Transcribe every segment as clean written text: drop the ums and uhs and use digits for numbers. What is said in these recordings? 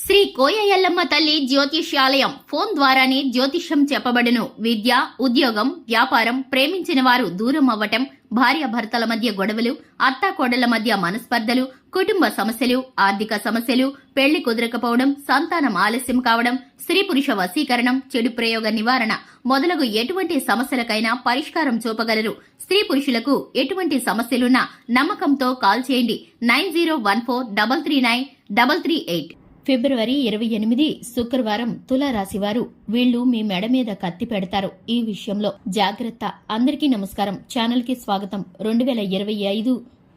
శ్రీ కోయ ఎల్లమ్మ తల్లి జ్యోతిష్యాలయం ఫోన్ ద్వారానే జ్యోతిష్యం చెప్పబడును. విద్య, ఉద్యోగం, వ్యాపారం, ప్రేమించిన వారు దూరం అవ్వటం, భార్యాభర్తల మధ్య గొడవలు, అత్తాకోడళ్ల మధ్య మనస్పర్ధలు, కుటుంబ సమస్యలు, ఆర్థిక సమస్యలు, పెళ్లి కుదరకపోవడం, సంతానం ఆలస్యం కావడం, స్త్రీ పురుష వశీకరణం, చెడు ప్రయోగ నివారణ మొదలగు ఎటువంటి సమస్యలకైనా పరిష్కారం చూపగలరు. స్త్రీ పురుషులకు ఎటువంటి సమస్యలున్నా నమ్మకంతో కాల్ చేయండి. 9014339338. ఫిబ్రవరి 28 శుక్రవారం తులారాశివారు. వీళ్లు మీ మెడ మీద కత్తి పెడతారు. ఈ విషయంలో జాగ్రత్త. అందరికీ నమస్కారం. ఛానల్ కి స్వాగతం. 2025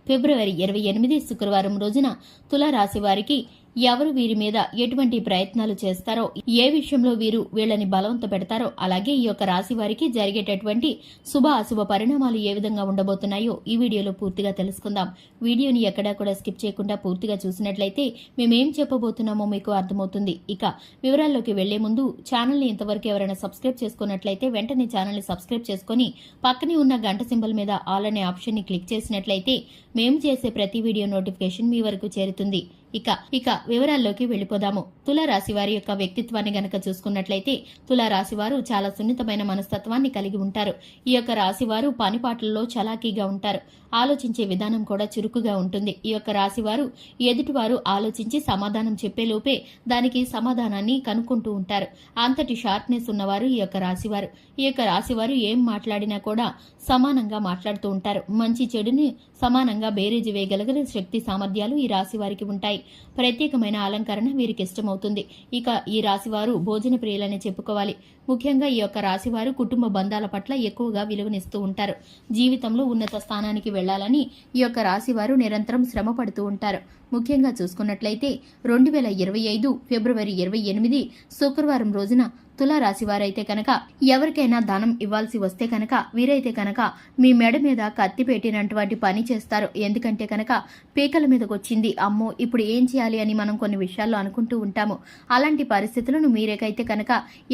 ఫిబ్రవరి 28 శుక్రవారం రోజున తులారాశి వారికి ఎవరు వీరి మీద ఎటువంటి ప్రయత్నాలు చేస్తారో, ఏ విషయంలో వీరు వీళ్ళని బలవంత పెడతారో, అలాగే ఈ యొక్క రాశి వారికి జరిగేటటువంటి శుభ అశుభ పరిణామాలు ఏ విధంగా ఉండబోతున్నాయో ఈ వీడియోలో పూర్తిగా తెలుసుకుందాం. వీడియోని ఎక్కడా కూడా స్కిప్ చేయకుండా పూర్తిగా చూసినట్లయితే మేమేం చెప్పబోతున్నామో మీకు అర్థమవుతుంది. ఇక వివరాల్లోకి వెళ్లే ముందు ఛానల్ని ఇంతవరకు ఎవరైనా సబ్స్క్రైబ్ చేసుకున్నట్లయితే వెంటనే ఛానల్ని సబ్స్క్రైబ్ చేసుకుని పక్కనే ఉన్న గంట సింబల్ మీద ఆల్ అనే ఆప్షన్ ని క్లిక్ చేసినట్లయితే మేము చేసే ప్రతి వీడియో నోటిఫికేషన్ మీ వరకు చేరుతుంది. ఇక వివరాల్లోకి వెళ్లిపోదాము. తులారాశి వారి యొక్క వ్యక్తిత్వాన్ని గనక చూసుకున్నట్లయితే తులారాశి వారు చాలా సున్నితమైన మనస్తత్వాన్ని కలిగి ఉంటారు. ఈ యొక్క రాశి వారు పనిపాట్లలో చలాకీగా ఉంటారు. ఆలోచించే విధానం కూడా చురుకుగా ఉంటుంది. ఈ యొక్క రాశి వారు ఎదుటివారు ఆలోచించి సమాధానం చెప్పేలోపే దానికి సమాధానాన్ని కనుక్కుంటూ ఉంటారు. అంతటి షార్ప్నెస్ ఉన్నవారు ఈ యొక్క రాశివారు. ఈ యొక్క రాశివారు ఏం మాట్లాడినా కూడా సమానంగా మాట్లాడుతూ ఉంటారు. మంచి చెడుని సమానంగా బేరీజు వేయగలిగిన శక్తి సామర్థ్యాలు ఈ రాశి వారికి ఉంటాయి. ప్రత్యేకమైన అలంకరణ వీరికి ఇష్టమవుతుంది. ఇక ఈ రాశివారు భోజన ప్రియులని చెప్పుకోవాలి. ముఖ్యంగా ఈ యొక్క రాశివారు కుటుంబ బంధాల పట్ల ఎక్కువగా విలువనిస్తూ ఉంటారు. జీవితంలో ఉన్నత స్థానానికి వెళ్లాలని ఈ యొక్క రాశివారు నిరంతరం శ్రమ పడుతూ ఉంటారు. ముఖ్యంగా చూసుకున్నట్లయితే 2025 ఫిబ్రవరి 28 శుక్రవారం రోజున తులారాశి వారైతే కనుక ఎవరికైనా దానం ఇవ్వాల్సి వస్తే కనుక వీరైతే కనుక మీ మెడ మీద కత్తి పెట్టినటువంటి పని చేస్తారు. ఎందుకంటే కనుక పీకల మీదకి వచ్చింది, అమ్మో ఇప్పుడు ఏం చేయాలి అని మనం కొన్ని విషయాల్లో అనుకుంటూ ఉంటాము. అలాంటి పరిస్థితులను మీరేకైతే కనుక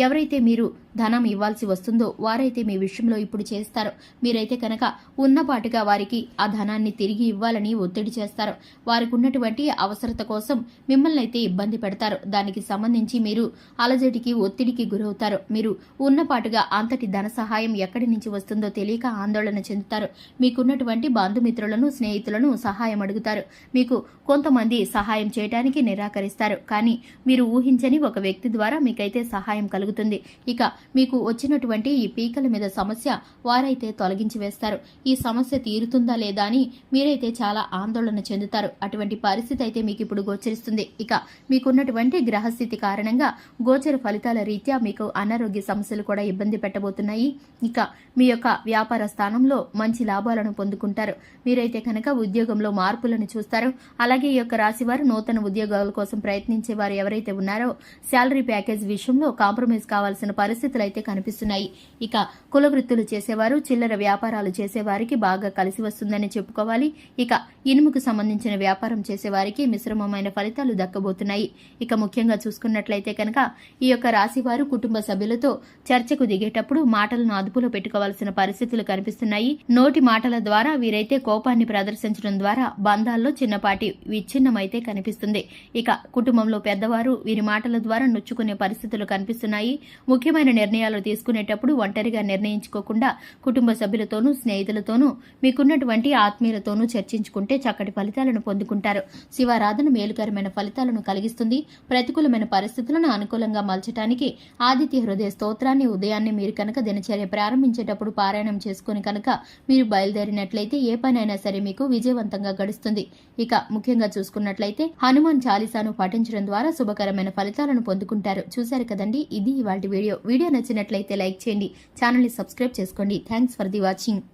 ఎవరైతే మీరు ధనం ఇవ్వాల్సి వస్తుందో వారైతే మీ విషయంలో ఇప్పుడు చేస్తారు. మీరైతే కనుక ఉన్నపాటుగా వారికి ఆ ధనాన్ని తిరిగి ఇవ్వాలని ఒత్తిడి చేస్తారు. వారికి ఉన్నటువంటి అవసరత కోసం మిమ్మల్ని అయితే ఇబ్బంది పెడతారు. దానికి సంబంధించి మీరు అలజడికి ఒత్తిడికి గురవుతారు. మీరు ఉన్నపాటుగా అంతటి ధన సహాయం ఎక్కడి నుంచి వస్తుందో తెలియక ఆందోళన చెందుతారు. మీకున్నటువంటి బంధుమిత్రులను, స్నేహితులను సహాయం అడుగుతారు. మీకు కొంతమంది సహాయం చేయడానికి నిరాకరిస్తారు. కానీ మీరు ఊహించని ఒక వ్యక్తి ద్వారా మీకైతే సహాయం కలుగుతుంది. ఇక మీకు వచ్చినటువంటి ఈ పీకల మీద సమస్య వారైతే తొలగించి వేస్తారు. ఈ సమస్య తీరుతుందా లేదా అని మీరైతే చాలా ఆందోళన చెందుతారు. అటువంటి పరిస్థితి అయితే మీకు ఇప్పుడు గోచరిస్తుంది. ఇక మీకున్నటువంటి గ్రహస్థితి కారణంగా గోచర ఫలితాల రీత్యా మీకు అనారోగ్య సమస్యలు కూడా ఇబ్బంది పెట్టబోతున్నాయి. ఇక మీ యొక్క వ్యాపార స్థానంలో మంచి లాభాలను పొందుకుంటారు. మీరైతే కనుక ఉద్యోగంలో మార్పులను చూస్తారు. అలాగే ఈ యొక్క రాశివారు నూతన ఉద్యోగాల కోసం ప్రయత్నించే వారు ఎవరైతే ఉన్నారో శాలరీ ప్యాకేజ్ విషయంలో కాంప్రమైజ్ కావాల్సిన పరిస్థితులు అయితే కనిపిస్తున్నాయి. ఇక కుల వృత్తులు చేసేవారు, చిల్లర వ్యాపారాలు చేసేవారికి బాగా కలిసి వస్తుందని చెప్పుకోవాలి. ఇక ఇనుముకు సంబంధించిన వ్యాపారం చేసేవారికి మిశ్రమమైన ఫలితాలు దక్కబోతున్నాయి. ఇక ముఖ్యంగా చూసుకున్నట్లయితే కనుక ఈ యొక్క రాశి వారు కుటుంబ సభ్యులతో చర్చకు దిగేటప్పుడు మాటలను అదుపులో పెట్టుకోవాల్సిన పరిస్థితులు కనిపిస్తున్నాయి. నోటి మాటల ద్వారా వీరైతే కోపాన్ని ప్రదర్శించడం ద్వారా బంధాల్లో చిన్నపాటి విచ్ఛిన్నమైతే కనిపిస్తుంది. ఇక కుటుంబంలో పెద్దవారు వీరి మాటల ద్వారా నొచ్చుకునే పరిస్థితులు కనిపిస్తున్నాయి. ముఖ్యమైన నిర్ణయాలు తీసుకునేటప్పుడు ఒంటరిగా నిర్ణయించుకోకుండా కుటుంబ సభ్యులతోనూ, స్నేహితులతోనూ, మీకున్నటువంటి ఆత్మీయులతోనూ చర్చించుకుంటే చక్కటి ఫలితాలను పొందుకుంటారు. శివారాధన మేలుకరమైన ఫలితాలను కలిగిస్తుంది. ప్రతికూలమైన పరిస్థితులను అనుకూలంగా మలచడానికి ఆదిత్య హృదయ స్తోత్రాన్ని ఉదయాన్నే మీరు కనుక దినచర్య ప్రారంభించేటప్పుడు పారాయణం చేసుకుని కనుక మీరు బయలుదేరినట్లయితే ఏ పనైనా సరే మీకు విజయవంతంగా గడుస్తుంది. ఇక ముఖ్యంగా చూసుకున్నట్లయితే హనుమాన్ చాలీసాను పఠించడం ద్వారా శుభకరమైన ఫలితాలను పొందుకుంటారు. చూశారు కదండి, ఇది ఇవాల్టి వీడియో. వీడియో నచ్చినట్లయితే లైక్ చేయండి, ఛానల్ ని సబ్స్క్రైబ్ చేసుకోండి. Thanks for the watching.